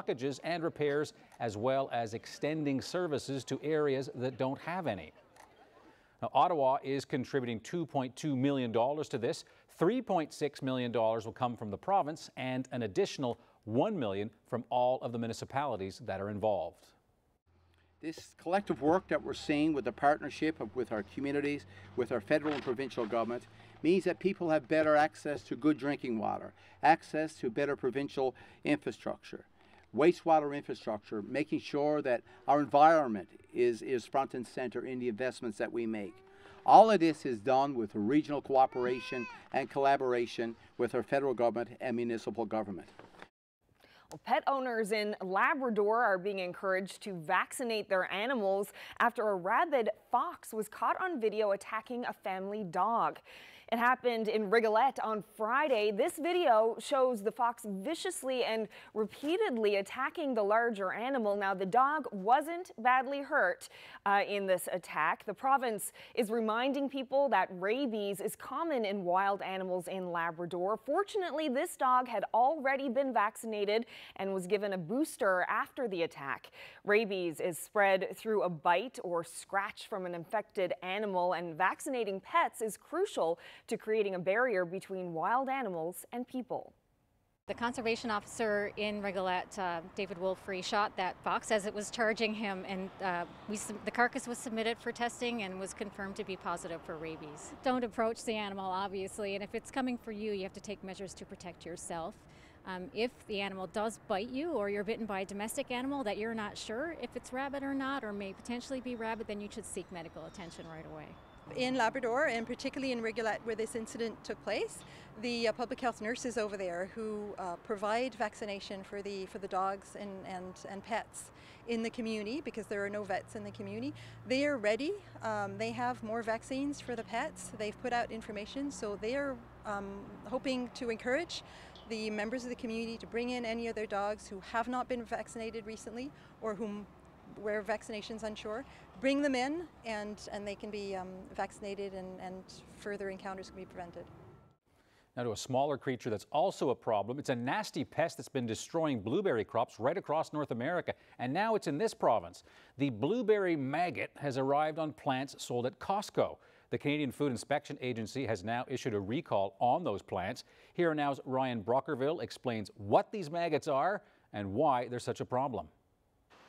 blockages and repairs, as well as extending services to areas that don't have any. Now, Ottawa is contributing $2.2 million to this. $3.6 million will come from the province and an additional $1 million from all of the municipalities that are involved. This collective work that we're seeing with the partnership with our communities, with our federal and provincial government, means that people have better access to good drinking water, access to better provincial infrastructure, wastewater infrastructure, making sure that our environment is front and center in the investments that we make. All of this is done with regional cooperation and collaboration with our federal government and municipal government. Pet owners in Labrador are being encouraged to vaccinate their animals after a rabid fox was caught on video attacking a family dog. It happened in Rigolette on Friday. This video shows the fox viciously and repeatedly attacking the larger animal. Now, the dog wasn't badly hurt in this attack. The province is reminding people that rabies is common in wild animals in Labrador. Fortunately, this dog had already been vaccinated and was given a booster after the attack. Rabies is spread through a bite or scratch from an infected animal, and vaccinating pets is crucial to creating a barrier between wild animals and people. The conservation officer in Rigolette, David Wolfrey, shot that fox as it was charging him, and the carcass was submitted for testing and was confirmed to be positive for rabies. Don't approach the animal, obviously, and if it's coming for you, you have to take measures to protect yourself. If the animal does bite you, or you're bitten by a domestic animal that you're not sure if it's rabid or not, or may potentially be rabid, then you should seek medical attention right away. In Labrador, and particularly in Rigolette where this incident took place, the public health nurses over there who provide vaccination for the dogs and pets in the community, because there are no vets in the community, they are ready. They have more vaccines for the pets. They've put out information, so they are hoping to encourage the members of the community to bring in any of their dogs who have not been vaccinated recently or where vaccination's unsure, bring them in and they can be vaccinated and further encounters can be prevented. Now to a smaller creature that's also a problem. It's a nasty pest that's been destroying blueberry crops right across North America, and now it's in this province. The blueberry maggot has arrived on plants sold at Costco. The Canadian Food Inspection Agency has now issued a recall on those plants. Here now's Ryan Brockerville explains what these maggots are and why they're such a problem.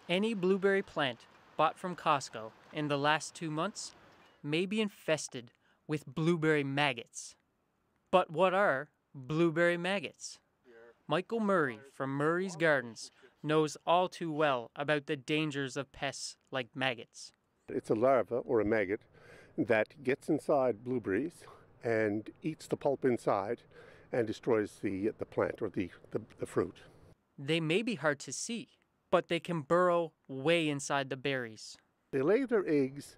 Any blueberry plant bought from Costco in the last 2 months may be infested with blueberry maggots. But what are blueberry maggots? Michael Murray from Murray's Gardens knows all too well about the dangers of pests like maggots. It's a larva or a maggot that gets inside blueberries and eats the pulp inside and destroys the plant or the fruit. They may be hard to see, but they can burrow way inside the berries. They lay their eggs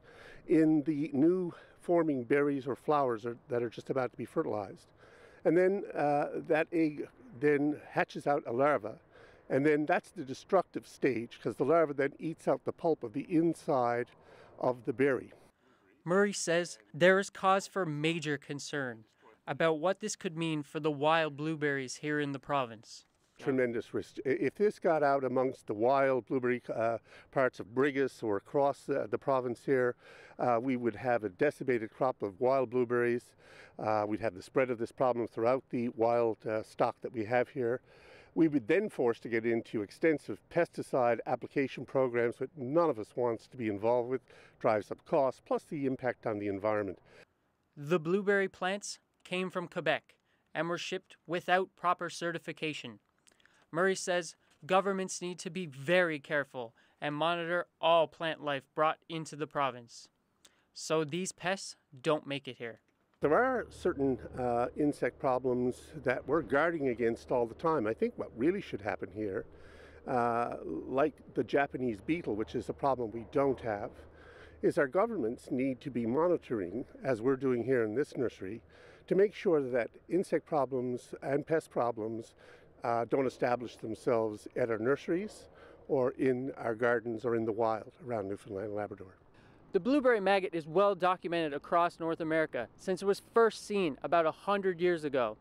in the new forming berries or flowers that are just about to be fertilized. And then that egg then hatches out a larva. And then that's the destructive stage, because the larva then eats out the pulp of the inside of the berry. Murray says there is cause for major concern about what this could mean for the wild blueberries here in the province. Tremendous risk. If this got out amongst the wild blueberry parts of Brigus or across the province here, we would have a decimated crop of wild blueberries. We'd have the spread of this problem throughout the wild stock that we have here. We would then force to get into extensive pesticide application programs that none of us wants to be involved with, drives up costs, plus the impact on the environment. The blueberry plants came from Quebec and were shipped without proper certification. Murray says governments need to be very careful and monitor all plant life brought into the province, so these pests don't make it here. There are certain insect problems that we're guarding against all the time. I think what really should happen here, like the Japanese beetle, which is a problem we don't have, is our governments need to be monitoring, as we're doing here in this nursery, to make sure that insect problems and pest problems don't establish themselves at our nurseries or in our gardens or in the wild around Newfoundland and Labrador. The blueberry maggot is well documented across North America since it was first seen about 100 years ago.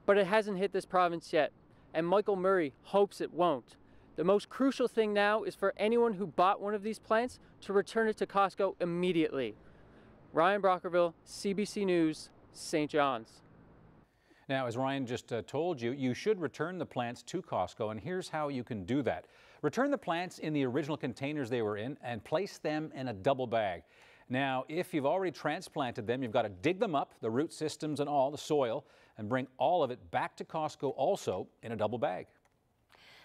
But it hasn't hit this province yet, and Michael Murray hopes it won't. The most crucial thing now is for anyone who bought one of these plants to return it to Costco immediately. Ryan Brockerville, CBC News, St. John's. Now, as Ryan just told you, you should return the plants to Costco, and here's how you can do that. Return the plants in the original containers they were in and place them in a double bag. Now, if you've already transplanted them, you've got to dig them up, the root systems and all, the soil, and bring all of it back to Costco also in a double bag.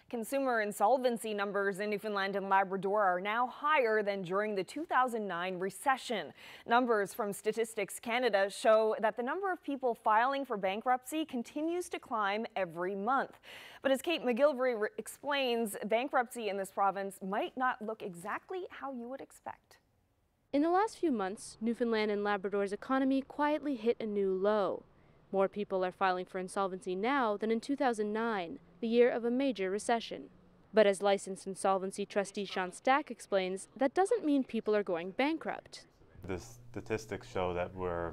Consumer insolvency numbers in Newfoundland and Labrador are now higher than during the 2009 recession. Numbers from Statistics Canada show that the number of people filing for bankruptcy continues to climb every month. But as Kate McGilvery explains, bankruptcy in this province might not look exactly how you would expect. In the last few months, Newfoundland and Labrador's economy quietly hit a new low. More people are filing for insolvency now than in 2009, the year of a major recession. But as licensed insolvency trustee Sean Stack explains, that doesn't mean people are going bankrupt. The statistics show that we're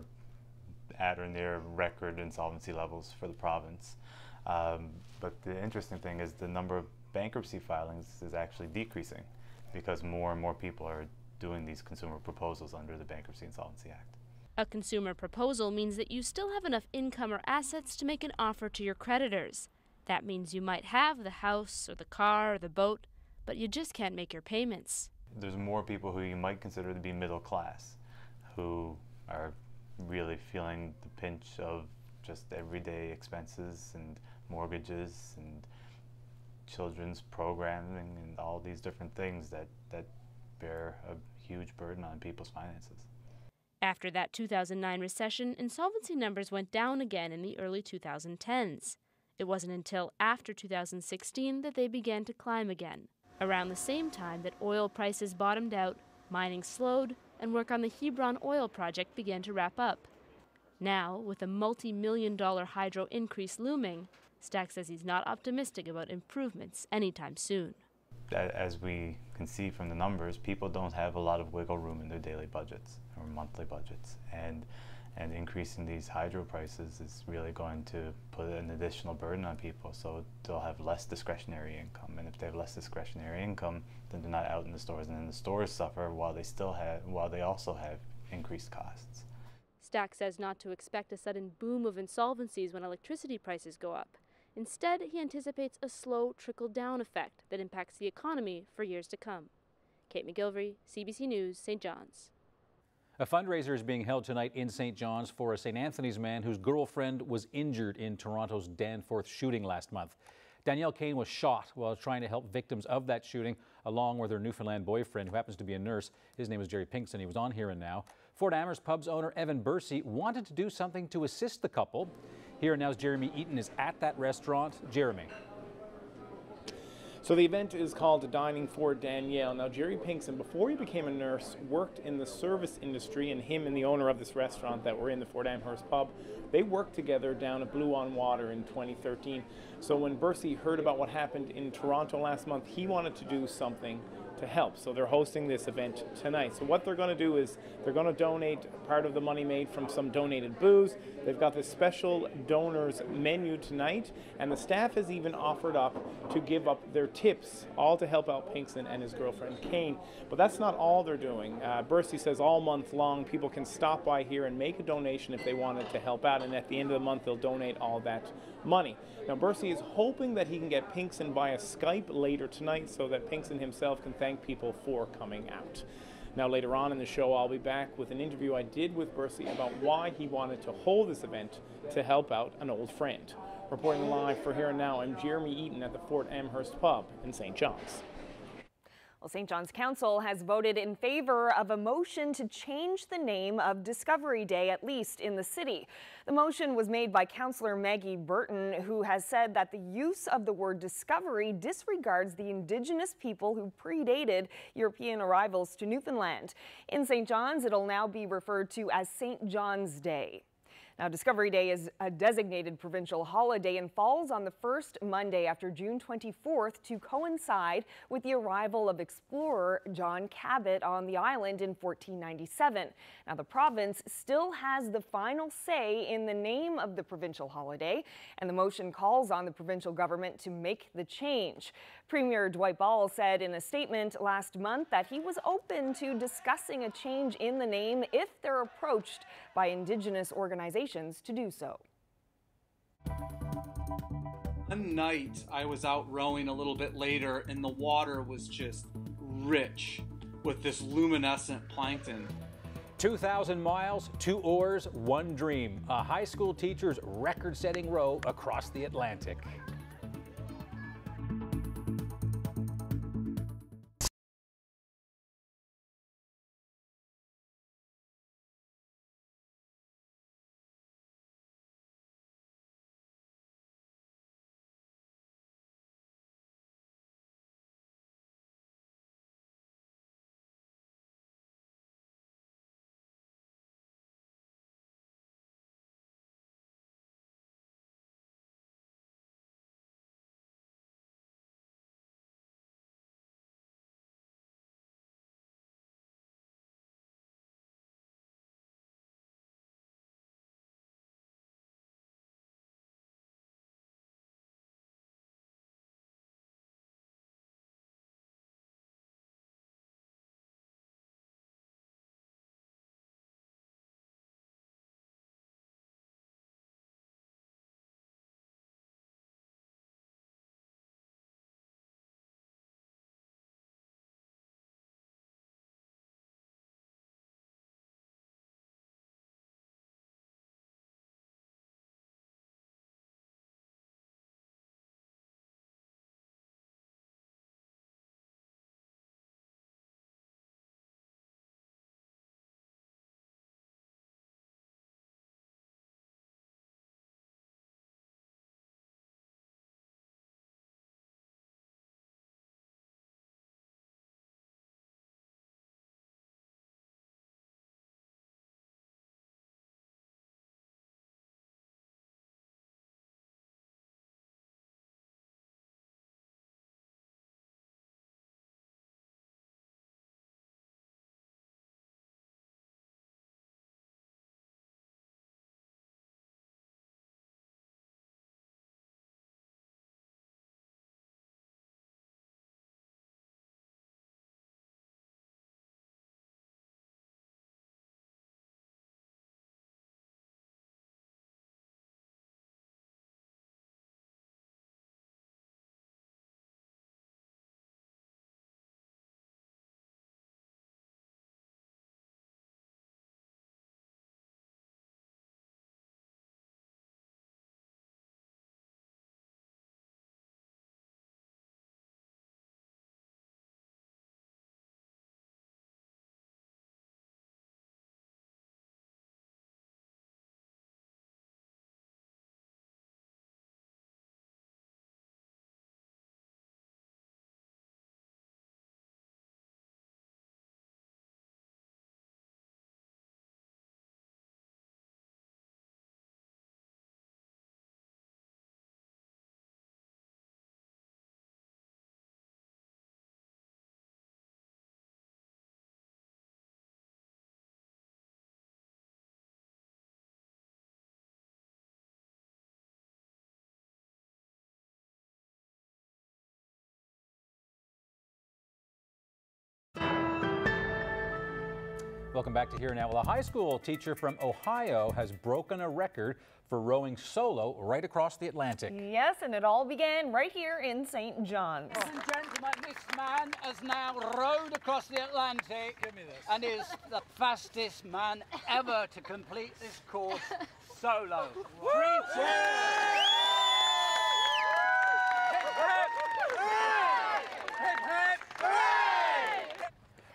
at or near record insolvency levels for the province. But the interesting thing is the number of bankruptcy filings is actually decreasing because more and more people are doing these consumer proposals under the Bankruptcy Insolvency Act. A consumer proposal means that you still have enough income or assets to make an offer to your creditors. That means you might have the house or the car or the boat, but you just can't make your payments. There's more people who you might consider to be middle class who are really feeling the pinch of just everyday expenses and mortgages and children's programming and all these different things that bear a huge burden on people's finances. After that 2009 recession, insolvency numbers went down again in the early 2010s. It wasn't until after 2016 that they began to climb again. Around the same time that oil prices bottomed out, mining slowed, and work on the Hebron oil project began to wrap up. Now, with a multi-million-dollar hydro increase looming, Stack says he's not optimistic about improvements anytime soon. As we can see from the numbers, people don't have a lot of wiggle room in their daily budgets or monthly budgets, and increasing these hydro prices is really going to put an additional burden on people, so they'll have less discretionary income, and if they have less discretionary income, then they're not out in the stores, and then the stores suffer while they also have increased costs. Stack says not to expect a sudden boom of insolvencies when electricity prices go up. Instead, he anticipates a slow trickle-down effect that impacts the economy for years to come. Kate McGilvery, CBC News, St. John's. A fundraiser is being held tonight in St. John's for a St. Anthony's man whose girlfriend was injured in Toronto's Danforth shooting last month. Danielle Kane was shot while trying to help victims of that shooting, along with her Newfoundland boyfriend, who happens to be a nurse. His name is Jerry Pinkston. He was on Here and Now. Fort Amherst Pub's owner, Evan Bursey, wanted to do something to assist the couple. Here and Now's Jeremy Eaton is at that restaurant. Jeremy. So the event is called Dining for Danielle. Now, Jerry Pinkston, before he became a nurse, worked in the service industry, and him and the owner of this restaurant that we're in, the Fort Amherst Pub, they worked together down at Blue on Water in 2013. So when Bursey heard about what happened in Toronto last month, he wanted to do something to help. So they're hosting this event tonight. So what they're going to do is they're going to donate part of the money made from some donated booze. They've got this special donors menu tonight, and the staff has even offered up to give up their tips, all to help out Pinkston and his girlfriend Kane. But that's not all they're doing. Bursey says all month long people can stop by here and make a donation if they wanted to help out, and at the end of the month they'll donate all that money. Now Bursey is hoping that he can get Pinkston via Skype later tonight so that Pinkston himself can thank people for coming out. Now later on in the show I'll be back with an interview I did with Bursey about why he wanted to hold this event to help out an old friend. Reporting live for Here and Now, I'm Jeremy Eaton at the Fort Amherst Pub in St. John's. Well, St. John's Council has voted in favor of a motion to change the name of Discovery Day, at least in the city. The motion was made by Councillor Maggie Burton, who has said that the use of the word discovery disregards the Indigenous people who predated European arrivals to Newfoundland. In St. John's, it'll now be referred to as St. John's Day. Now, Discovery Day is a designated provincial holiday and falls on the first Monday after June 24th to coincide with the arrival of explorer John Cabot on the island in 1497. Now, the province still has the final say in the name of the provincial holiday, and the motion calls on the provincial government to make the change. Premier Dwight Ball said in a statement last month that he was open to discussing a change in the name if they're approached by Indigenous organizations to do so. One night I was out rowing a little bit later and the water was just rich with this luminescent plankton. 2,000 miles, 2 oars, 1 dream. A high school teacher's record-setting row across the Atlantic. Welcome back to Here Now. Well, a high school teacher from Ohio has broken a record for rowing solo right across the Atlantic. Yes, and it all began right here in St. John's. Ladies and gentlemen, this man has now rowed across the Atlantic and is the fastest man ever to complete this course solo. 3, 2,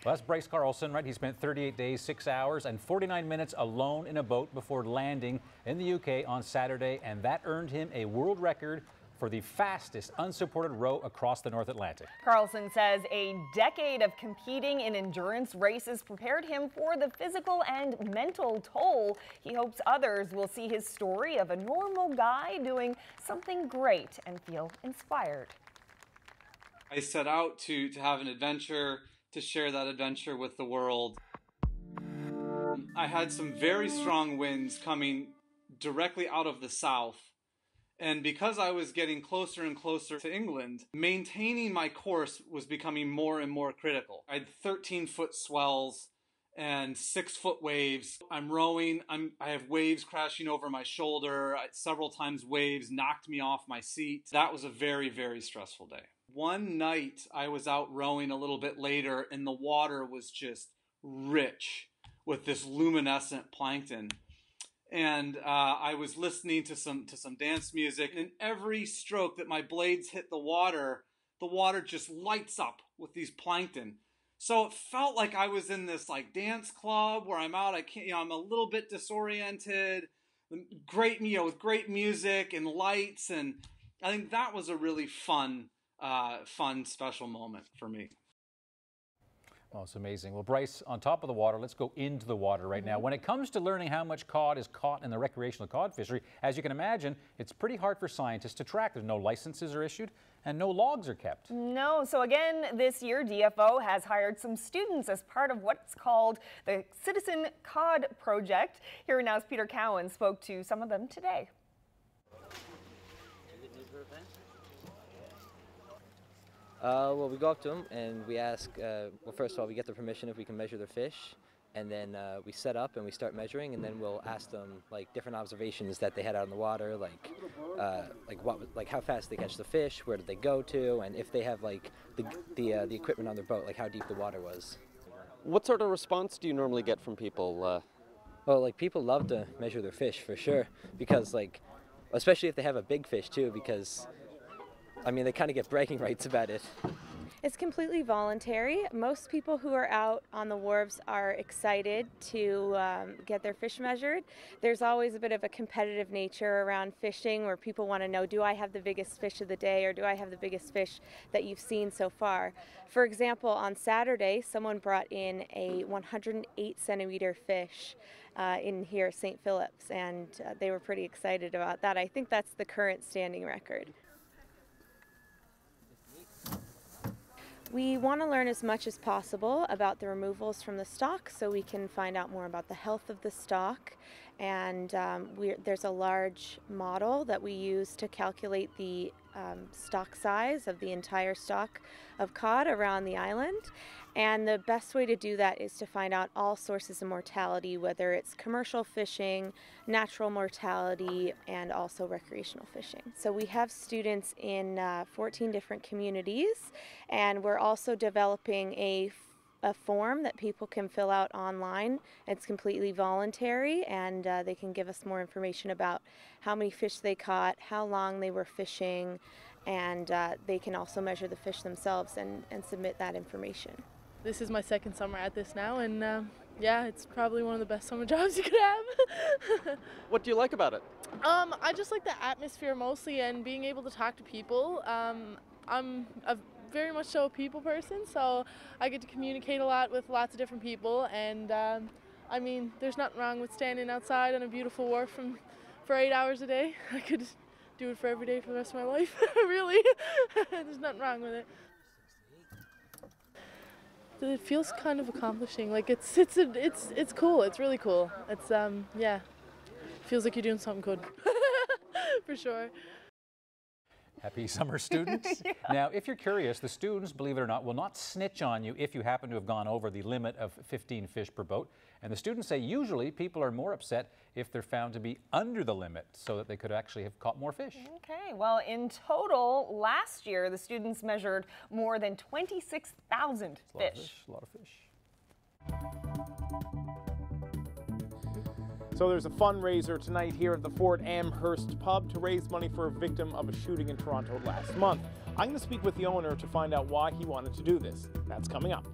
Well, that's Bryce Carlson, right? He spent 38 days, 6 hours, and 49 minutes alone in a boat before landing in the UK on Saturday, and that earned him a world record for the fastest unsupported row across the North Atlantic. Carlson says a decade of competing in endurance races prepared him for the physical and mental toll. He hopes others will see his story of a normal guy doing something great and feel inspired. I set out to have an adventure, to share that adventure with the world. I had some very strong winds coming directly out of the south. And because I was getting closer and closer to England, maintaining my course was becoming more and more critical. I had 13-foot swells and 6-foot waves. I'm rowing, I have waves crashing over my shoulder. Several times waves knocked me off my seat. That was a very, very stressful day. One night I was out rowing a little bit later and the water was just rich with this luminescent plankton. And I was listening to some dance music, and every stroke that my blades hit the water just lights up with these plankton. So it felt like I was in this like dance club where I'm out. I'm a little bit disoriented. Great, with great music and lights, and I think that was a really fun, special moment for me. Oh, it's amazing. Well, Bryce, on top of the water, let's go into the water right now. When it comes to learning how much cod is caught in the recreational cod fishery, as you can imagine, it's pretty hard for scientists to track. There's no licenses are issued and no logs are kept. No, so again, this year DFO has hired some students as part of what's called the Citizen Cod Project. Here now's Peter Cowan spoke to some of them today. Well, we go up to them and we ask, well, first of all, we get their permission if we can measure their fish, and then we set up and we start measuring, and then we'll ask them like different observations that they had out in the water, like how fast they catch the fish, where did they go to, and if they have like the equipment on their boat, like how deep the water was. What sort of response do you normally get from people? Well, like people love to measure their fish for sure, because like, especially if they have a big fish too, because I mean, they kind of get bragging rights about it. It's completely voluntary. Most people who are out on the wharves are excited to get their fish measured. There's always a bit of a competitive nature around fishing where people want to know, do I have the biggest fish of the day, or do I have the biggest fish that you've seen so far? For example, on Saturday, someone brought in a 108 centimeter fish in here at St. Philip's, and they were pretty excited about that. I think that's the current standing record. We want to learn as much as possible about the removals from the stock so we can find out more about the health of the stock. And there's a large model that we use to calculate the stock size of the entire stock of cod around the island. And the best way to do that is to find out all sources of mortality, whether it's commercial fishing, natural mortality, and also recreational fishing. So we have students in 14 different communities, and we're also developing a form that people can fill out online. It's completely voluntary, and they can give us more information about how many fish they caught, how long they were fishing, and they can also measure the fish themselves and submit that information. This is my second summer at this now, and yeah, it's probably one of the best summer jobs you could have. What do you like about it? I just like the atmosphere mostly, and being able to talk to people. I'm a very much so a people person, so I get to communicate a lot with lots of different people, and I mean, there's nothing wrong with standing outside on a beautiful wharf for 8 hours a day. I could do it for every day for the rest of my life, really. There's nothing wrong with it. It feels kind of accomplishing. Like it's cool. It's really cool. It's yeah, feels like you're doing something good, for sure. Happy summer, students. Yeah. Now, if you're curious, the students, believe it or not, will not snitch on you if you happen to have gone over the limit of 15 fish per boat. And the students say usually people are more upset if they're found to be under the limit, so that they could actually have caught more fish. Okay, well, in total, last year, the students measured more than 26,000 fish. A lot of fish. So there's a fundraiser tonight here at the Fort Amherst pub to raise money for a victim of a shooting in Toronto last month. I'm going to speak with the owner to find out why he wanted to do this. That's coming up.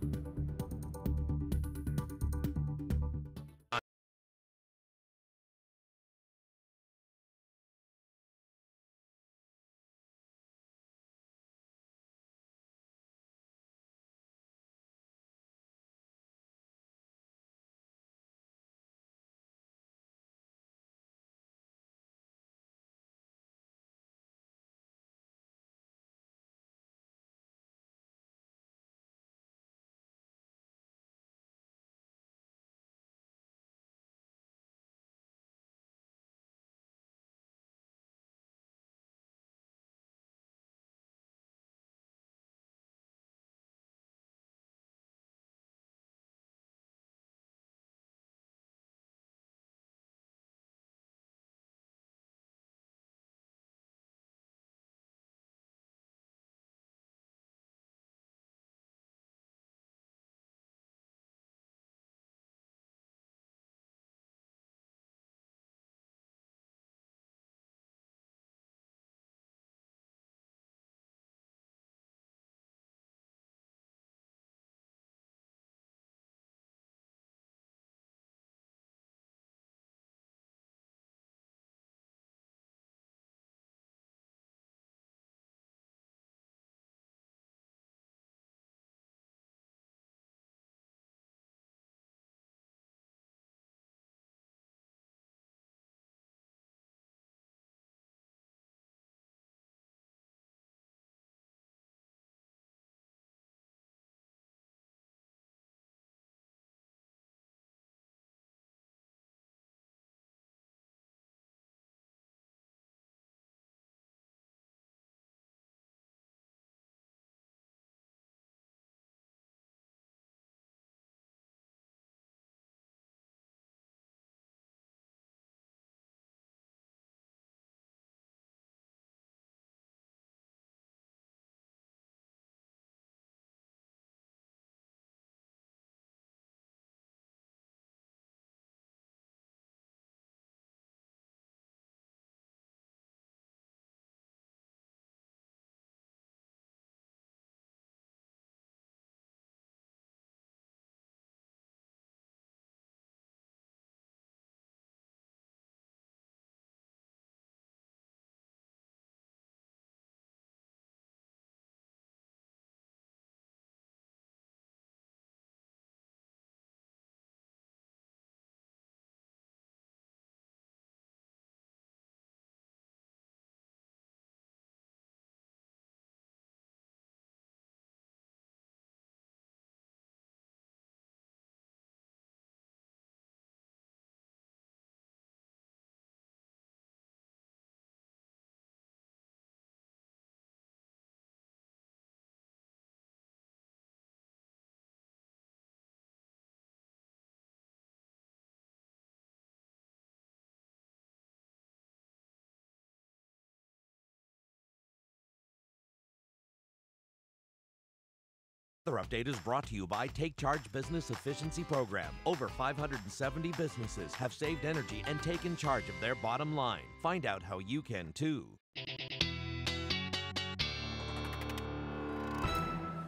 Weather update is brought to you by Take Charge Business Efficiency Program. Over 570 businesses have saved energy and taken charge of their bottom line. Find out how you can too.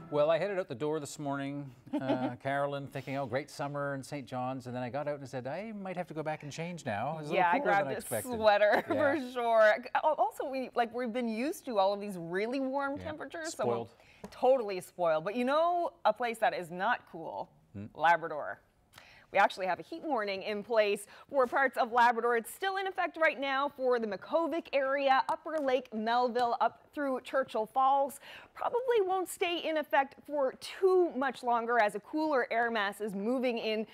Well, I headed out the door this morning, Carolyn, thinking, oh, great summer in St. John's, and then I got out and said, I might have to go back and change now. Yeah, I grabbed a sweater for sure. Also, we've been used to all of these really warm temperatures. Spoiled. So totally spoiled. But you know, a place that is not cool, Labrador. We actually have a heat warning in place for parts of Labrador. It's still in effect right now for the Makkovik area, Upper Lake Melville, up through Churchill Falls. Probably won't stay in effect for too much longer as a cooler air mass is moving in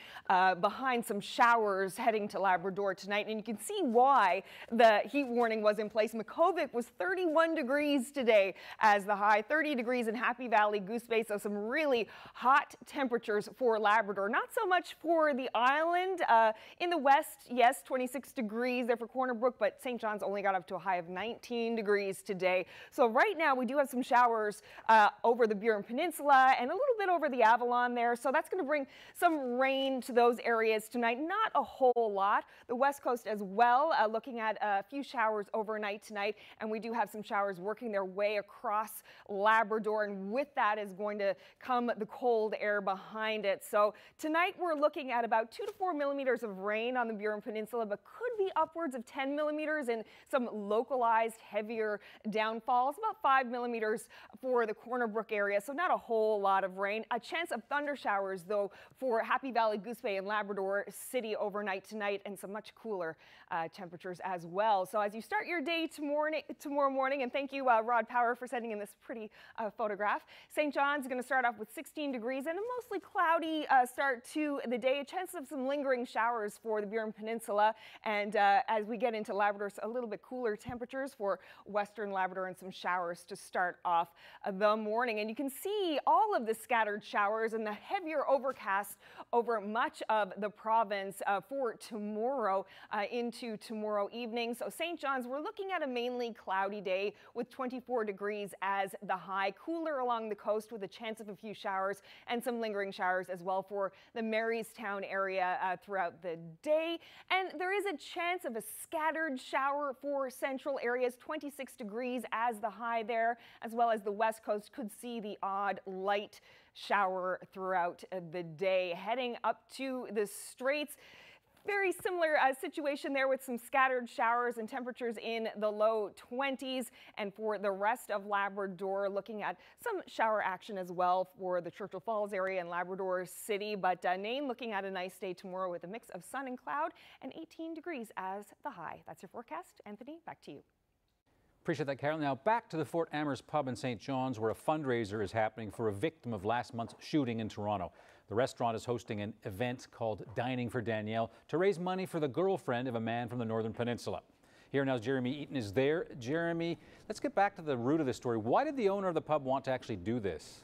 behind some showers heading to Labrador tonight. And you can see why the heat warning was in place. Makkovik was 31 degrees today as the high, 30 degrees in Happy Valley, Goose Bay. So some really hot temperatures for Labrador. Not so much for the island. In the west, yes, 26 degrees there for Corner Brook, but St. John's only got up to a high of 19 degrees today. So right now we do have some showers over the Burin Peninsula and a little bit over the Avalon there. So that's going to bring some rain to those areas tonight. Not a whole lot. The west coast as well, looking at a few showers overnight tonight. And we do have some showers working their way across Labrador. And with that is going to come the cold air behind it. So tonight we're looking at about 2 to 4 millimeters of rain on the Burin Peninsula, but could be upwards of 10 millimeters in some localized heavier downfalls, about 5 millimeters for the Corner Brook area, so not a whole lot of rain. A chance of thunder showers, though, for Happy Valley, Goose Bay, and Labrador City overnight tonight, and some much cooler temperatures as well. So as you start your day tomorrow morning, and thank you, Rod Power, for sending in this pretty photograph. St. John's is going to start off with 16 degrees and a mostly cloudy start to the day. A chance of some lingering showers for the Burin Peninsula, and as we get into Labrador, a little bit cooler temperatures for western Labrador and some showers to start off the morning. And you can see all of the scattered showers and the heavier overcast over much of the province for tomorrow into tomorrow evening. So St. John's, we're looking at a mainly cloudy day with 24 degrees as the high. Cooler along the coast with a chance of a few showers and some lingering showers as well for the Marystown area throughout the day. And there is a chance of a scattered shower for central areas, 26 degrees as the high there, as well as the west coast could see the odd light shower throughout the day. Heading up to the Straits, very similar situation there with some scattered showers and temperatures in the low 20s. And for the rest of Labrador, looking at some shower action as well for the Churchill Falls area and Labrador City. But Nain looking at a nice day tomorrow with a mix of sun and cloud and 18 degrees as the high. That's your forecast. Anthony, back to you. Appreciate that, Carol. Now back to the Fort Amherst pub in St. John's, where a fundraiser is happening for a victim of last month's shooting in Toronto. The restaurant is hosting an event called Dining for Danielle to raise money for the girlfriend of a man from the Northern Peninsula. Here now, Jeremy Eaton is there. Jeremy, let's get back to the root of the story. Why did the owner of the pub want to actually do this?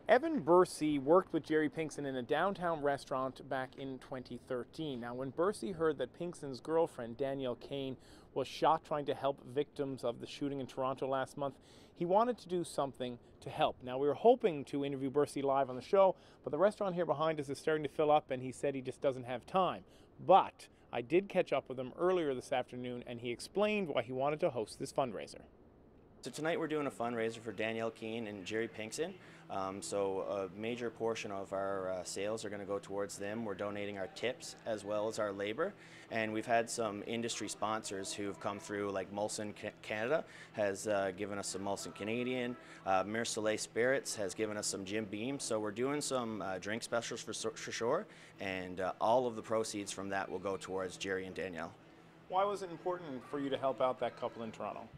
Evan Bursey worked with Jerry Pinkston in a downtown restaurant back in 2013. Now, when Bursey heard that Pinkston's girlfriend, Danielle Kane, was shot trying to help victims of the shooting in Toronto last month, he wanted to do something to help. Now, we were hoping to interview Bursey live on the show, but the restaurant here behind us is starting to fill up, and he said he just doesn't have time. But I did catch up with him earlier this afternoon, and he explained why he wanted to host this fundraiser. So tonight we're doing a fundraiser for Danielle Keane and Jerry Pinkston. So a major portion of our sales are going to go towards them. We're donating our tips as well as our labor. And we've had some industry sponsors who've come through, like Molson Canada has given us some Molson Canadian. Mir Soleil Spirits has given us some Jim Beam. So we're doing some drink specials for sure. And all of the proceeds from that will go towards Jerry and Danielle. Why was it important for you to help out that couple in Toronto?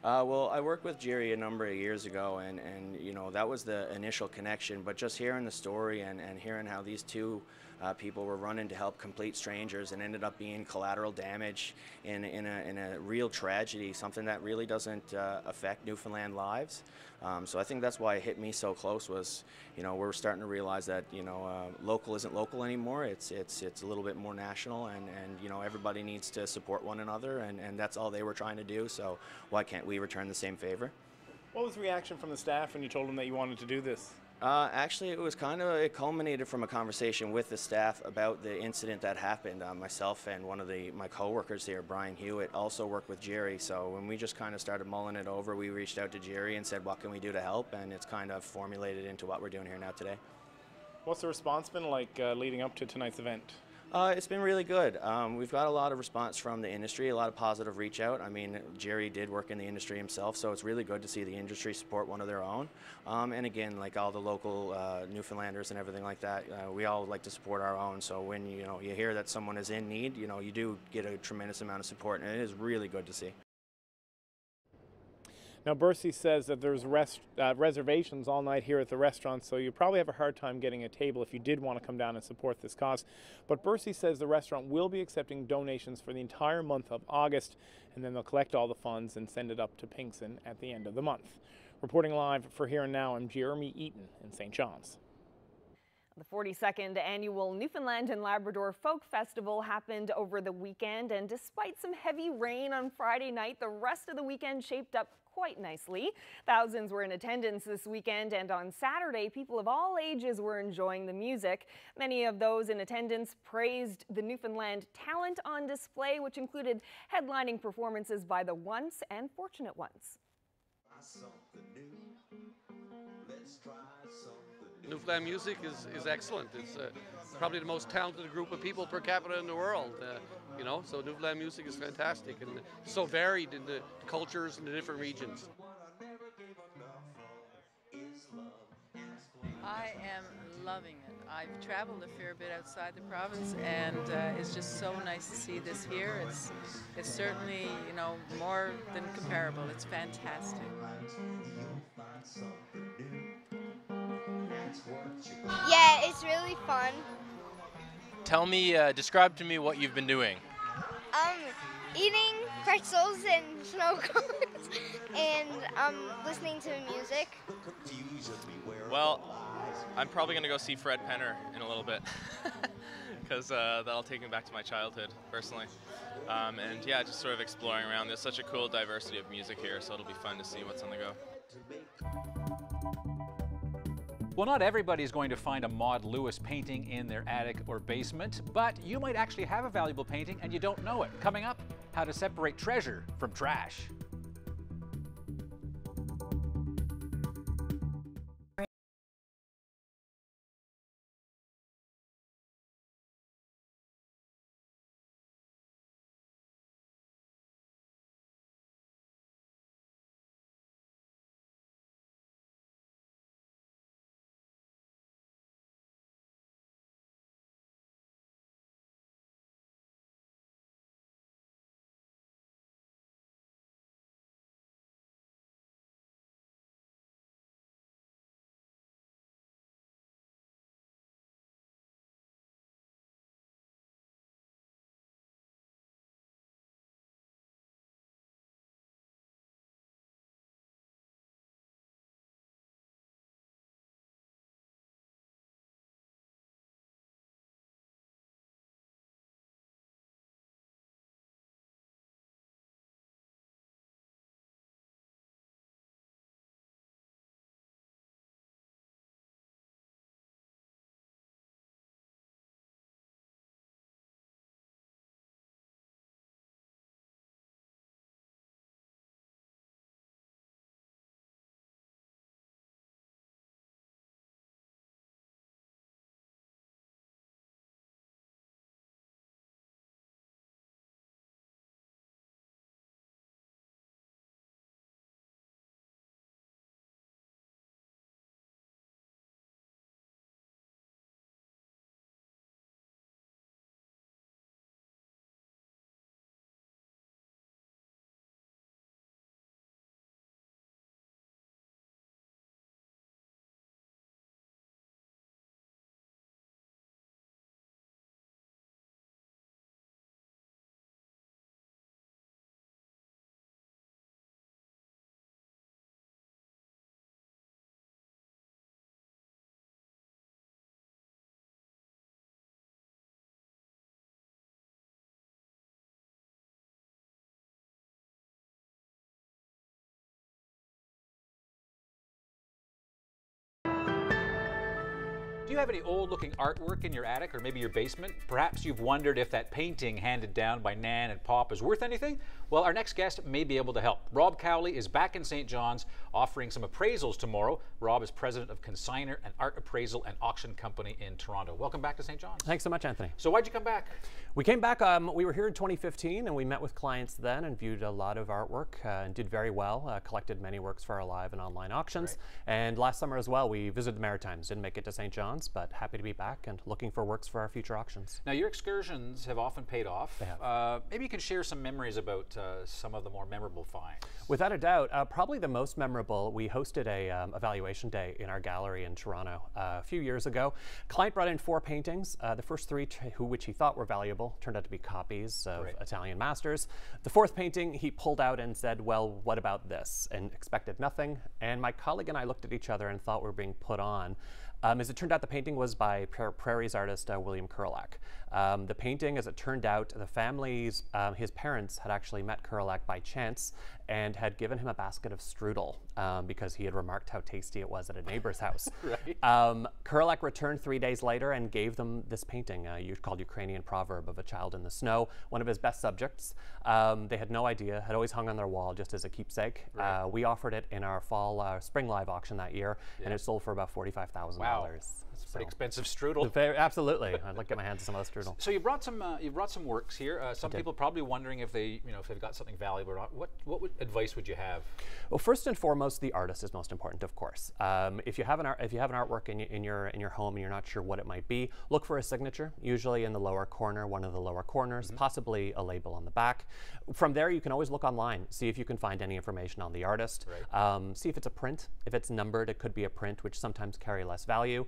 Well, I worked with Jerry a number of years ago, and you know, that was the initial connection. But just hearing the story and hearing how these two people were running to help complete strangers and ended up being collateral damage in a real tragedy, something that really doesn't affect Newfoundland lives. So I think that's why it hit me so close. Was, you know, we're starting to realize that, you know, local isn't local anymore. It's a little bit more national, and you know, everybody needs to support one another, and that's all they were trying to do. So why can't we return the same favor? What was the reaction from the staff when you told them that you wanted to do this? Actually, it culminated from a conversation with the staff about the incident that happened. Myself and one of my co-workers here, Brian Hewitt, also worked with Jerry. So when we just kind of started mulling it over, we reached out to Jerry and said, what can we do to help? And it's kind of formulated into what we're doing here now today. What's the response been like leading up to tonight's event? It's been really good. We've got a lot of response from the industry, a lot of positive reach out. I mean, Jerry did work in the industry himself, so it's really good to see the industry support one of their own. And again, like all the local Newfoundlanders and everything like that, we all like to support our own. So when you hear that someone is in need, you do get a tremendous amount of support, and it is really good to see. Now, Bercy says that there's reservations all night here at the restaurant, so you probably have a hard time getting a table if you did want to come down and support this cause. But Bercy says the restaurant will be accepting donations for the entire month of August, and then they'll collect all the funds and send it up to Pinkston at the end of the month. Reporting live for Here and Now, I'm Jeremy Eaton in St. John's. The 42nd annual Newfoundland and Labrador Folk Festival happened over the weekend, and despite some heavy rain on Friday night, the rest of the weekend shaped up quite nicely. Thousands were in attendance this weekend, and on Saturday, people of all ages were enjoying the music. Many of those in attendance praised the Newfoundland talent on display, which included headlining performances by the Once and Fortunate Ones. Newfoundland music is excellent. It's probably the most talented group of people per capita in the world. So Newfoundland music is fantastic and so varied in the cultures in the different regions. I am loving it. I've traveled a fair bit outside the province, and it's just so nice to see this here. It's certainly, more than comparable. It's fantastic. Yeah, it's really fun. Tell me, describe to me what you've been doing. Eating pretzels and snow cones and listening to music. Well, I'm probably going to go see Fred Penner in a little bit because that'll take me back to my childhood personally. And yeah, just sort of exploring around. There's such a cool diversity of music here, so it'll be fun to see what's on the go. Well, not everybody is going to find a Maud Lewis painting in their attic or basement, but you might actually have a valuable painting and you don't know it. Coming up, how to separate treasure from trash. you have any old-looking artwork in your attic or maybe your basement, perhaps you've wondered if that painting handed down by Nan and Pop is worth anything? Well, our next guest may be able to help. Rob Cowley is back in St. John's offering some appraisals tomorrow. Rob is president of Consigner, an art appraisal and auction company in Toronto. Welcome back to St. John's. Thanks so much, Anthony. So why'd you come back? We came back, we were here in 2015 and we met with clients then and viewed a lot of artwork and did very well, collected many works for our live and online auctions. Right. And last summer as well, we visited the Maritimes, didn't make it to St. John's, but happy to be back and looking for works for our future auctions. Now your excursions have often paid off. They have. Maybe you can share some memories about some of the more memorable finds. Without a doubt, probably the most memorable, we hosted a evaluation day in our gallery in Toronto a few years ago. Client brought in 4 paintings. The first 3 which he thought were valuable turned out to be copies of Italian masters. The 4th painting he pulled out and said, well, what about this? And expected nothing. And my colleague and I looked at each other and thought we were being put on. As it turned out, the painting was by Prairie's artist William Kurlak. The painting, as it turned out, the family's, his parents had actually met Kurlak by chance and had given him a basket of strudel because he had remarked how tasty it was at a neighbor's house. Right. Kurlak returned 3 days later and gave them this painting, called Ukrainian Proverb of a Child in the Snow, one of his best subjects. They had no idea, had always hung on their wall just as a keepsake. Right. We offered it in our spring live auction that year, and it sold for about $45,000. Wow. That's pretty expensive strudel. Absolutely. I'd like to get my hands on some of the strudel. So you brought some works here. Some people probably wondering if they, if they've got something valuable or not. What advice would you have? Well, first and foremost, the artist is most important, of course. If you have an artwork in your home and you're not sure what it might be, look for a signature, usually in the lower corner, one of the lower corners, possibly a label on the back. From there, you can always look online, see if you can find any information on the artist. Right. See if it's a print. If it's numbered, it could be a print, which sometimes carry less value.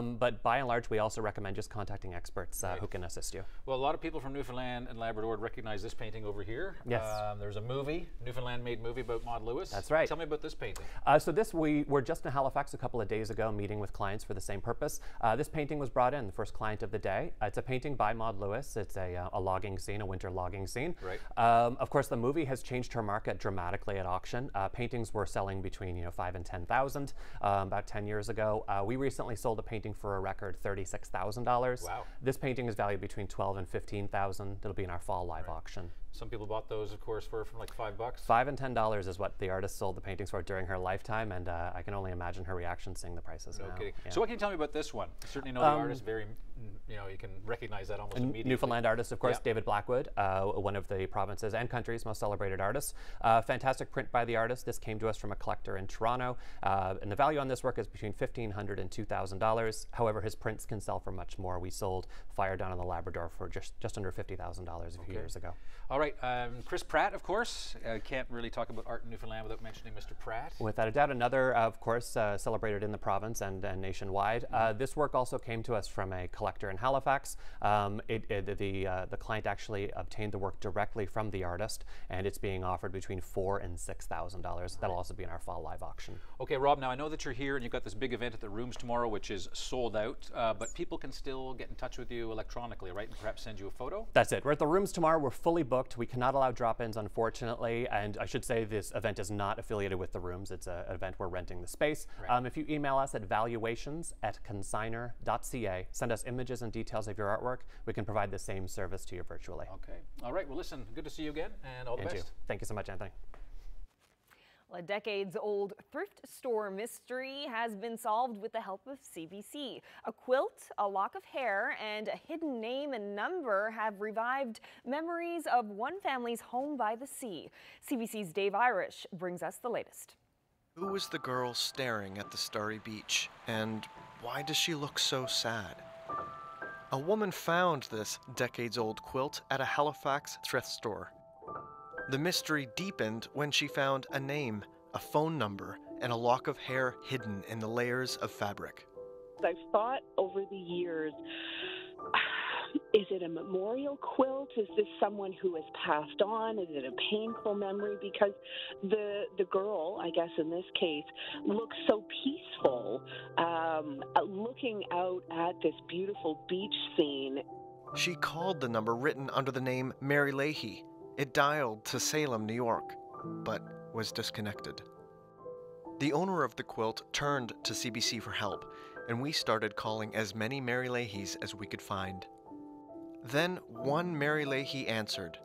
But by and large, we also recommend just contacting experts who can assist you. Well, a lot of people from Newfoundland and Labrador recognize this painting over here. Yes. There's a movie, Newfoundland-made movie about Maud Lewis. That's right. Tell me about this painting. So we were just in Halifax a couple of days ago meeting with clients for the same purpose. This painting was brought in, the first client of the day. It's a painting by Maud Lewis. It's a logging scene, a winter logging scene. Right. Of course, the movie has changed her market dramatically at auction. Paintings were selling between $5,000 and $10,000 about 10 years ago. We recently sold a painting for a record $36,000. Wow. This painting is valued between $12,000 and $15,000. It'll be in our fall live auction. Some people bought those, of course, for like $5. $5 and $10 is what the artist sold the paintings for during her lifetime, and I can only imagine her reaction seeing the prices now. Kidding. Yeah. So what can you tell me about this one? I certainly know the artist very, you can recognize that almost immediately. Newfoundland artist, of course, David Blackwood, one of the province's and country's most celebrated artists. Fantastic print by the artist. This came to us from a collector in Toronto, and the value on this work is between $1,500 and $2,000. However, his prints can sell for much more. We sold Fire Down on the Labrador for just under $50,000 a few years ago. All right, Chris Pratt, of course. Can't really talk about art in Newfoundland without mentioning Mr. Pratt. Without a doubt, another, of course, celebrated in the province and nationwide. This work also came to us from a collector in Halifax. The client actually obtained the work directly from the artist, and it's being offered between $4,000 and $6,000. That'll also be in our fall live auction. Okay, Rob, now I know that you're here and you've got this big event at the Rooms tomorrow, which is sold out, but people can still get in touch with you electronically, right? And perhaps send you a photo? That's it. We're at the Rooms tomorrow. We're fully booked. We cannot allow drop-ins, unfortunately, and I should say this event is not affiliated with the Rooms. It's an event we're renting the space. Right. If you email us at valuations@consigner.ca, send us images and details of your artwork, we can provide the same service to you virtually. Okay. All right. Well, listen, good to see you again, and all the best. Thank you so much, Anthony. Well, a decades-old thrift store mystery has been solved with the help of CBC. A quilt, a lock of hair, and a hidden name and number have revived memories of one family's home by the sea. CBC's Dave Irish brings us the latest. Who was the girl staring at the starry beach, and why does she look so sad? A woman found this decades-old quilt at a Halifax thrift store. The mystery deepened when she found a name, a phone number, and a lock of hair hidden in the layers of fabric. I've thought over the years, is it a memorial quilt? Is this someone who has passed on? Is it a painful memory? Because the girl, I guess in this case, looks so peaceful, looking out at this beautiful beach scene. She called the number written under the name Mary Leahy. It dialed to Salem, New York, but was disconnected. The owner of the quilt turned to CBC for help. and we started calling as many Mary Leahys as we could find. Then one Mary Leahy answered,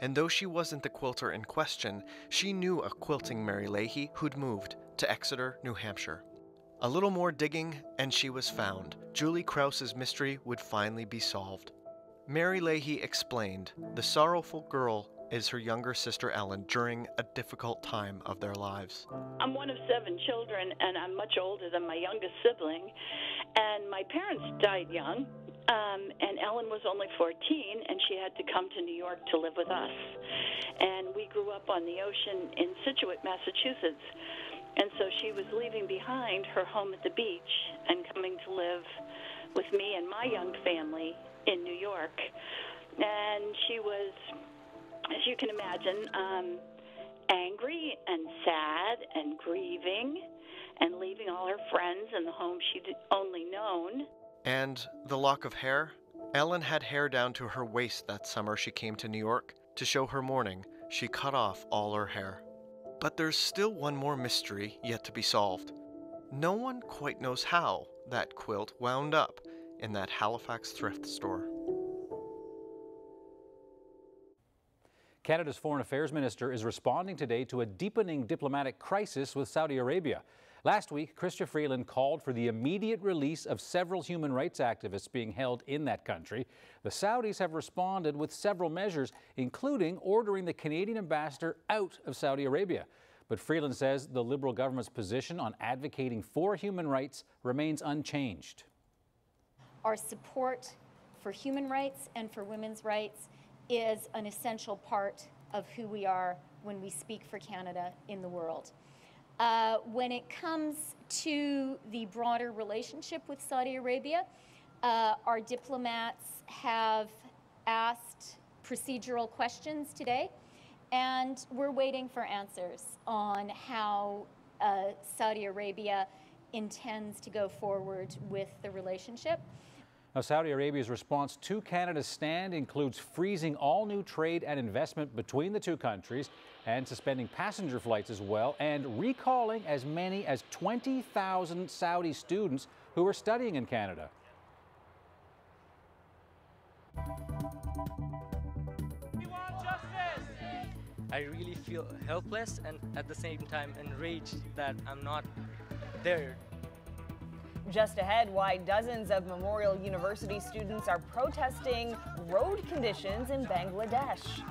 and though she wasn't the quilter in question, she knew a quilting Mary Leahy who'd moved to Exeter, New Hampshire. A little more digging, and she was found. Julie Krause's mystery would finally be solved. Mary Leahy explained the sorrowful girl is her younger sister Ellen during a difficult time of their lives. I'm one of 7 children, and I'm much older than my youngest sibling, and my parents died young, and Ellen was only 14, and she had to come to New York to live with us. And we grew up on the ocean in Scituate, Massachusetts, and so she was leaving behind her home at the beach and coming to live with me and my young family in New York. And she was, as you can imagine, angry and sad and grieving and leaving all her friends and the home she'd only known. And the lock of hair? Ellen had hair down to her waist that summer she came to New York. To show her mourning, she cut off all her hair. But there's still one more mystery yet to be solved. No one quite knows how that quilt wound up in that Halifax thrift store. Canada's Foreign Affairs Minister is responding today to a deepening diplomatic crisis with Saudi Arabia. Last week, Chrystia Freeland called for the immediate release of several human rights activists being held in that country. The Saudis have responded with several measures, including ordering the Canadian ambassador out of Saudi Arabia. But Freeland says the Liberal government's position on advocating for human rights remains unchanged. Our support for human rights and for women's rights is an essential part of who we are when we speak for Canada in the world. When it comes to the broader relationship with Saudi Arabia, our diplomats have asked procedural questions today, and we're waiting for answers on how Saudi Arabia intends to go forward with the relationship. Now, Saudi Arabia's response to Canada's stand includes freezing all new trade and investment between the two countries and suspending passenger flights as well, and recalling as many as 20,000 Saudi students who are studying in Canada. I really feel helpless and at the same time enraged that I'm not there. Just ahead, why dozens of Memorial University students are protesting road conditions in Bangladesh.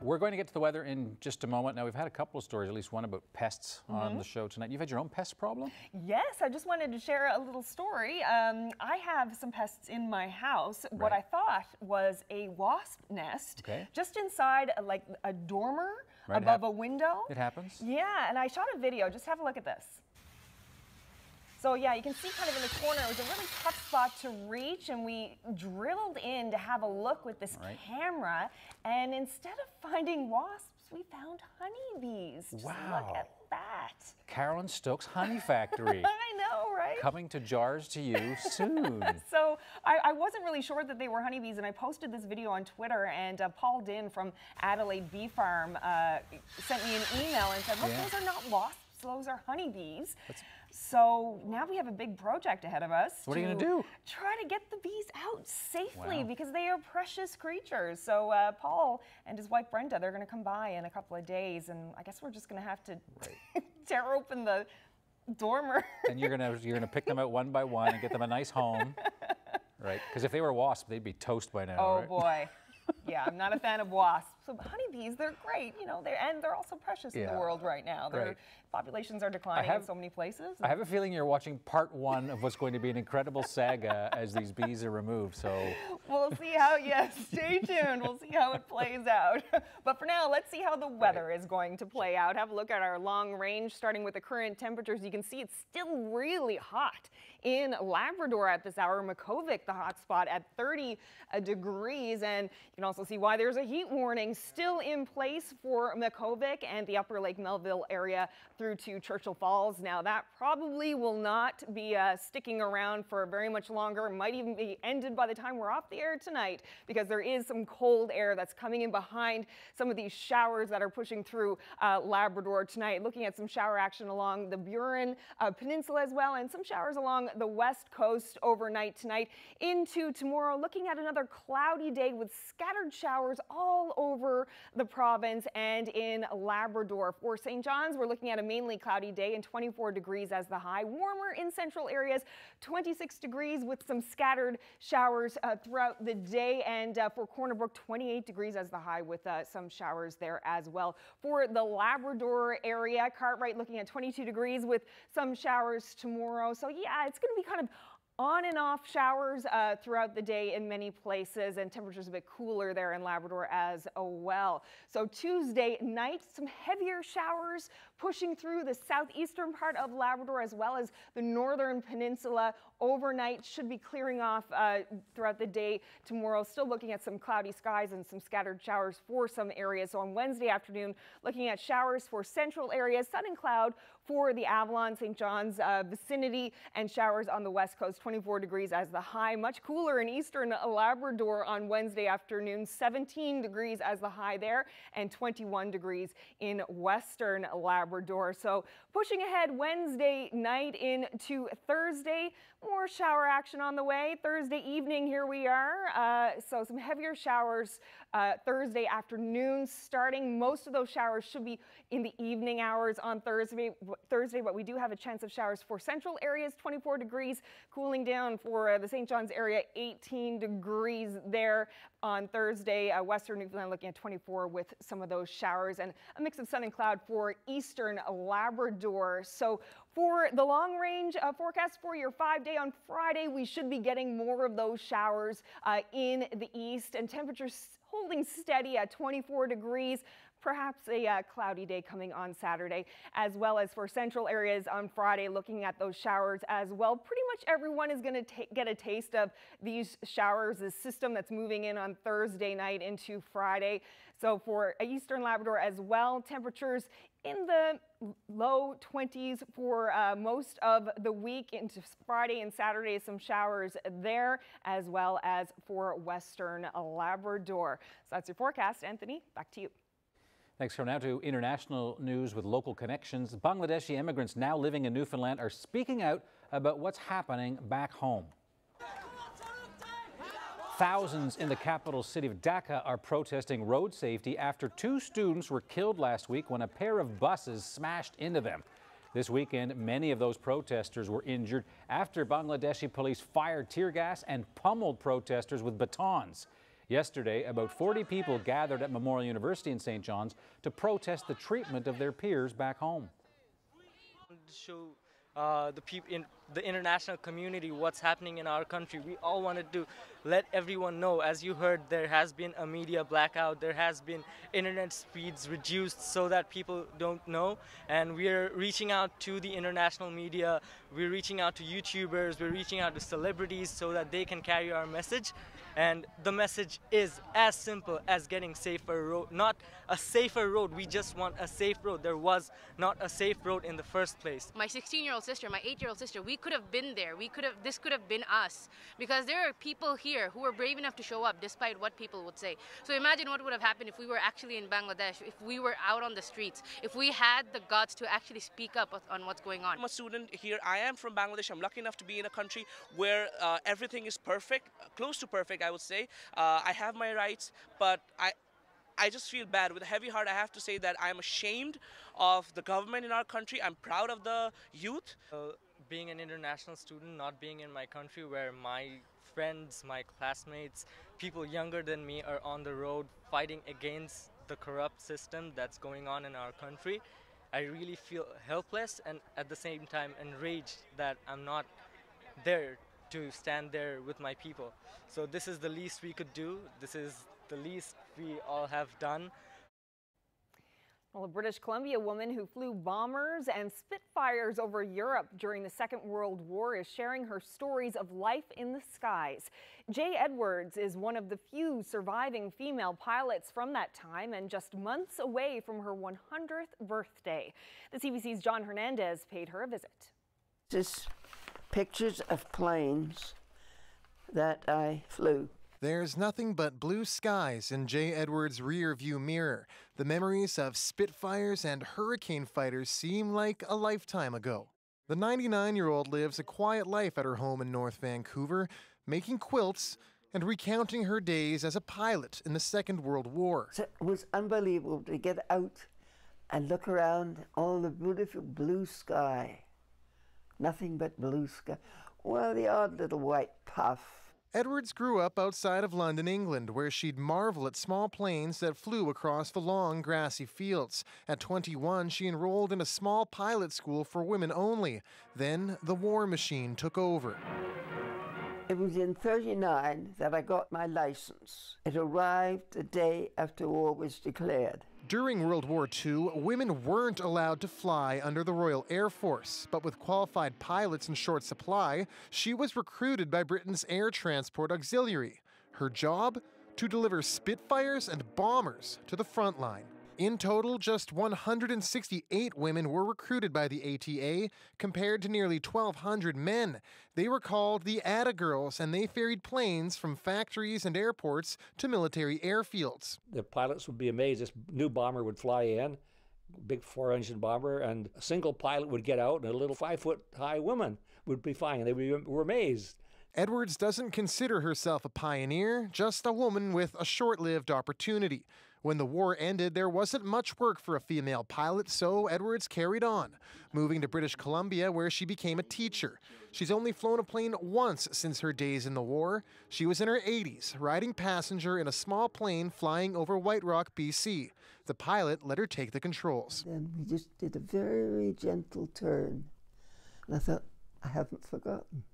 We're going to get to the weather in just a moment. Now, we've had a couple of stories, at least one about pests on the show tonight. You've had your own pest problem? Yes, I just wanted to share a little story. I have some pests in my house. Right. What I thought was a wasp nest just inside like a dormer above a window. It happens? Yeah, and I shot a video. Just have a look at this. So yeah, you can see kind of in the corner, it was a really tough spot to reach, and we drilled in to have a look with this camera, and instead of finding wasps, we found honeybees. Just look at that. Carolyn Stokes Honey Factory. I know, right? Coming to jars to you soon. So I wasn't really sure that they were honeybees, and I posted this video on Twitter, and Paul Dinn from Adelaide Bee Farm sent me an email and said, look, those are not wasps, those are honeybees. So now we have a big project ahead of us. What are you going to do? Try to get the bees out safely because they are precious creatures. So Paul and his wife Brenda, they're going to come by in a couple of days, and I guess we're just going to have to tear open the dormer. And you're gonna pick them out one by one and get them a nice home, right? Because if they were wasps, they'd be toast by now. Oh right? boy. Yeah, I'm not a fan of wasps. So honeybees, they're great, you know, they're also precious in the world right now. Their populations are declining in so many places. I have a feeling you're watching part one of what's going to be an incredible saga as these bees are removed. So we'll see how. Yes, stay tuned. We'll see how it plays out. But for now, let's see how the weather is going to play out. Have a look at our long range, starting with the current temperatures. You can see it's still really hot in Labrador at this hour. Makkovik, the hot spot, at 30 degrees, and you can also see why there's a heat warning still in place for Makkovik and the Upper Lake Melville area through to Churchill Falls. Now that probably will not be sticking around for very much longer. It might even be ended by the time we're off the air tonight, because there is some cold air that's coming in behind some of these showers that are pushing through Labrador tonight. Looking at some shower action along the Burin Peninsula as well, and some showers along the west coast overnight tonight into tomorrow. Looking at another cloudy day with scattered showers all over the province and in Labrador. For St. John's, we're looking at a mainly cloudy day and 24 degrees as the high. Warmer in central areas, 26 degrees with some scattered showers throughout the day. And for Corner Brook, 28 degrees as the high with some showers there as well. For the Labrador area, Cartwright looking at 22 degrees with some showers tomorrow. So yeah, it's going to be kind of on and off showers throughout the day in many places, and temperatures a bit cooler there in Labrador as well. So Tuesday night, some heavier showers pushing through the southeastern part of Labrador as well as the northern peninsula. Overnight should be clearing off throughout the day tomorrow. Still looking at some cloudy skies and some scattered showers for some areas. So on Wednesday afternoon, looking at showers for central areas, sun and cloud for the Avalon, St. John's vicinity, and showers on the west coast, 24 degrees as the high. Much cooler in eastern Labrador on Wednesday afternoon, 17 degrees as the high there, and 21 degrees in western Labrador. So pushing ahead Wednesday night into Thursday, more shower action on the way. Thursday evening, here we are. So some heavier showers Thursday afternoon starting. Most of those showers should be in the evening hours on Thursday, but we do have a chance of showers for central areas, 24 degrees, cooling down for the St. John's area, 18 degrees there on Thursday. Western Newfoundland looking at 24 with some of those showers, and a mix of sun and cloud for eastern Labrador. So for the long range forecast for your 5-day on Friday, we should be getting more of those showers in the east, and temperatures holding steady at 24 degrees. Perhaps a cloudy day coming on Saturday, as well as for central areas on Friday, looking at those showers as well. Pretty much everyone is going to get a taste of these showers, the system that's moving in on Thursday night into Friday. So for eastern Labrador as well, temperatures in the low 20s for most of the week into Friday and Saturday. Some showers there, as well as for western Labrador. So that's your forecast. Anthony, back to you. Thanks. For now to international news with local connections. Bangladeshi immigrants now living in Newfoundland are speaking out about what's happening back home. Thousands in the capital city of Dhaka are protesting road safety after 2 students were killed last week when a pair of buses smashed into them. This weekend, many of those protesters were injured after Bangladeshi police fired tear gas and pummeled protesters with batons. Yesterday, about 40 people gathered at Memorial University in St. John's to protest the treatment of their peers back home. Show the people in the international community what's happening in our country. We all wanted to let everyone know. As you heard, there has been a media blackout, there has been internet speeds reduced so that people don't know, and we're reaching out to the international media, we're reaching out to YouTubers, we're reaching out to celebrities so that they can carry our message. And the message is as simple as getting safer road, not a safer road, we just want a safe road. There was not a safe road in the first place. My 16-year-old sister, my 8-year-old sister, we could have been there. This could have been us, because there are people here who were brave enough to show up despite what people would say. So imagine what would have happened if we were actually in Bangladesh, if we were out on the streets, if we had the guts to actually speak up on what's going on. I'm a student here. I am from Bangladesh. I'm lucky enough to be in a country where everything is perfect, close to perfect, I would say. I have my rights, but I just feel bad. With a heavy heart, I have to say that I'm ashamed of the government in our country. I'm proud of the youth. Being an international student, not being in my country where my friends, my classmates, people younger than me are on the road fighting against the corrupt system that's going on in our country, I really feel helpless and at the same time enraged that I'm not there to stand there with my people. So this is the least we could do. This is the least we all have done. Well, a British Columbia woman who flew bombers and Spitfires over Europe during the Second World War is sharing her stories of life in the skies. Jay Edwards is one of the few surviving female pilots from that time and just months away from her 100th birthday. The CBC's John Hernandez paid her a visit. Just pictures of planes that I flew. There's nothing but blue skies in Jay Edwards' rear view mirror. The memories of Spitfires and Hurricane fighters seem like a lifetime ago. The 99-year-old lives a quiet life at her home in North Vancouver, making quilts and recounting her days as a pilot in the Second World War. It was unbelievable to get out and look around all the beautiful blue sky. Nothing but blue sky. Well, the odd little white puff. Edwards grew up outside of London, England, where she'd marvel at small planes that flew across the long, grassy fields. At 21, she enrolled in a small pilot school for women only. Then the war machine took over. It was in '39 that I got my license. It arrived the day after war was declared. During World War II, women weren't allowed to fly under the Royal Air Force, but with qualified pilots in short supply, she was recruited by Britain's Air Transport Auxiliary. Her job? To deliver Spitfires and bombers to the front line. In total, just 168 women were recruited by the ATA, compared to nearly 1,200 men. They were called the ATA Girls, and they ferried planes from factories and airports to military airfields. The pilots would be amazed. This new bomber would fly in, big 4-engine bomber, and a single pilot would get out, and a little 5-foot-high woman would be flying. They were amazed. Edwards doesn't consider herself a pioneer, just a woman with a short-lived opportunity. When the war ended, there wasn't much work for a female pilot, so Edwards carried on, moving to British Columbia, where she became a teacher. She's only flown a plane once since her days in the war. She was in her 80s, riding passenger in a small plane flying over White Rock, BC. The pilot let her take the controls. Then we just did a very gentle turn, and I thought, I haven't forgotten.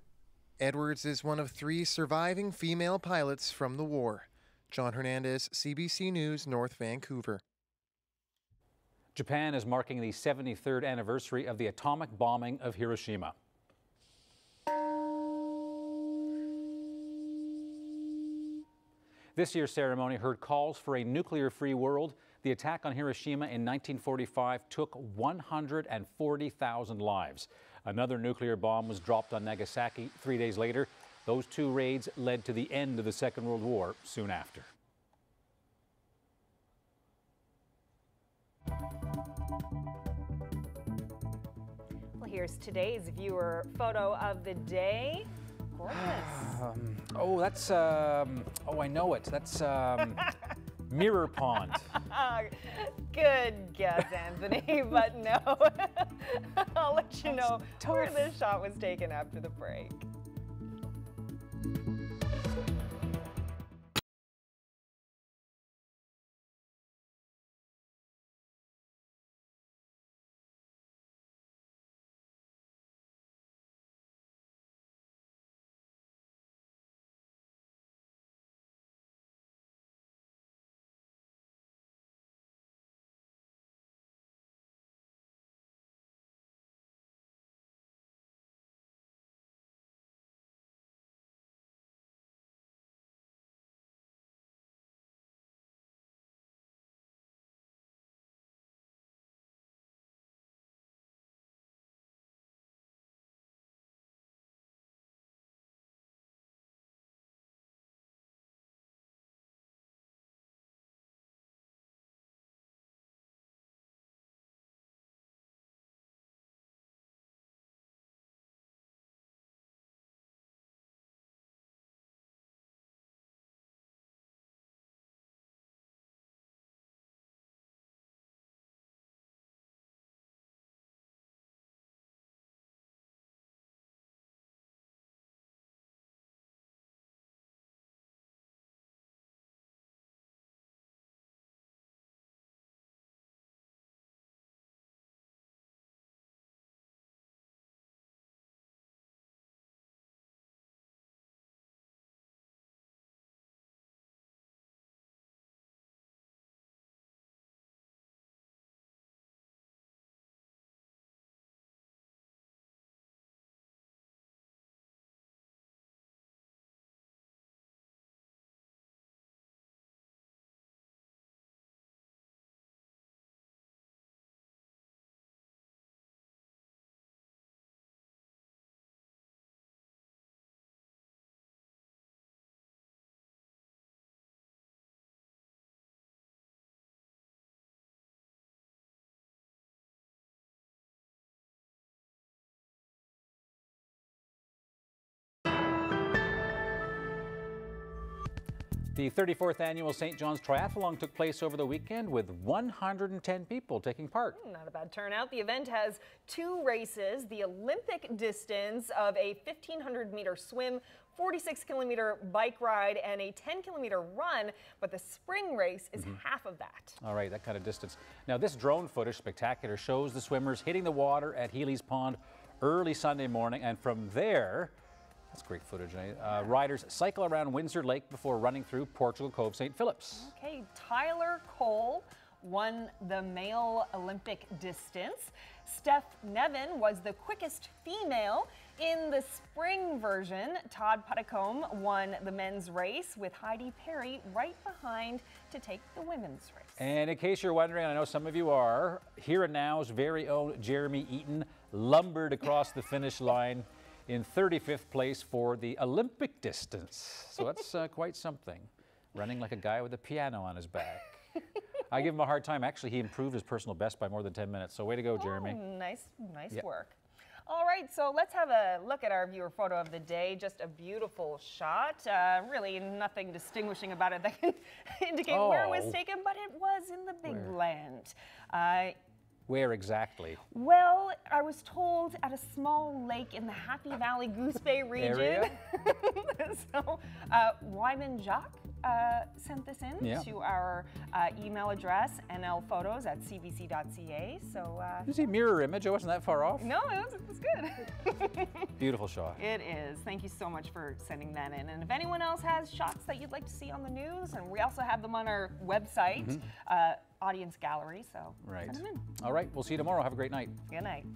Edwards is one of 3 surviving female pilots from the war. John Hernandez, CBC News, North Vancouver. Japan is marking the 73rd anniversary of the atomic bombing of Hiroshima. This year's ceremony heard calls for a nuclear-free world. The attack on Hiroshima in 1945 took 140,000 lives. Another nuclear bomb was dropped on Nagasaki 3 days later. Those 2 raids led to the end of the Second World War soon after. Well, here's today's viewer photo of the day. Gorgeous. Oh, that's, oh, I know it. That's, Mirror pond. Good guess, Anthony, but no. I'll let you know where this shot was taken after the break. The 34th annual St. John's Triathlon took place over the weekend with 110 people taking part. Not a bad turnout. The event has 2 races, the Olympic distance of a 1,500-meter swim, 46-kilometer bike ride, and a 10-kilometer run, but the spring race is half of that. All right, that kind of distance. Now, this drone footage, spectacular, shows the swimmers hitting the water at Healy's Pond early Sunday morning, and from there, that's great footage. Riders cycle around Windsor Lake before running through Portugal Cove St. Phillips. Okay, Tyler Cole won the male Olympic distance. Steph Nevin was the quickest female. In the spring version, Todd Puddicombe won the men's race with Heidi Perry right behind to take the women's race. And in case you're wondering, I know some of you are, Here and Now's very own Jeremy Eaton lumbered across the finish line in 35th place for the Olympic distance. So that's quite something, running like a guy with a piano on his back. I give him a hard time. Actually, he improved his personal best by more than 10 minutes. So way to go, Jeremy. Oh, nice work. All right, so let's have a look at our viewer photo of the day. Just a beautiful shot. Really nothing distinguishing about it that can indicate where it was taken, but it was in the Big Land. Where exactly? Well, I was told at a small lake in the Happy Valley Goose Bay region. So Wyman Jacques sent this in to our email address, nlphotos@cbc.ca. So you see mirror image? It wasn't that far off. No, it was good. Beautiful shot. It is. Thank you so much for sending that in. And if anyone else has shots that you'd like to see on the news, and we also have them on our website, audience gallery, so send them in. All right, we'll see you tomorrow. Have a great night. Good night.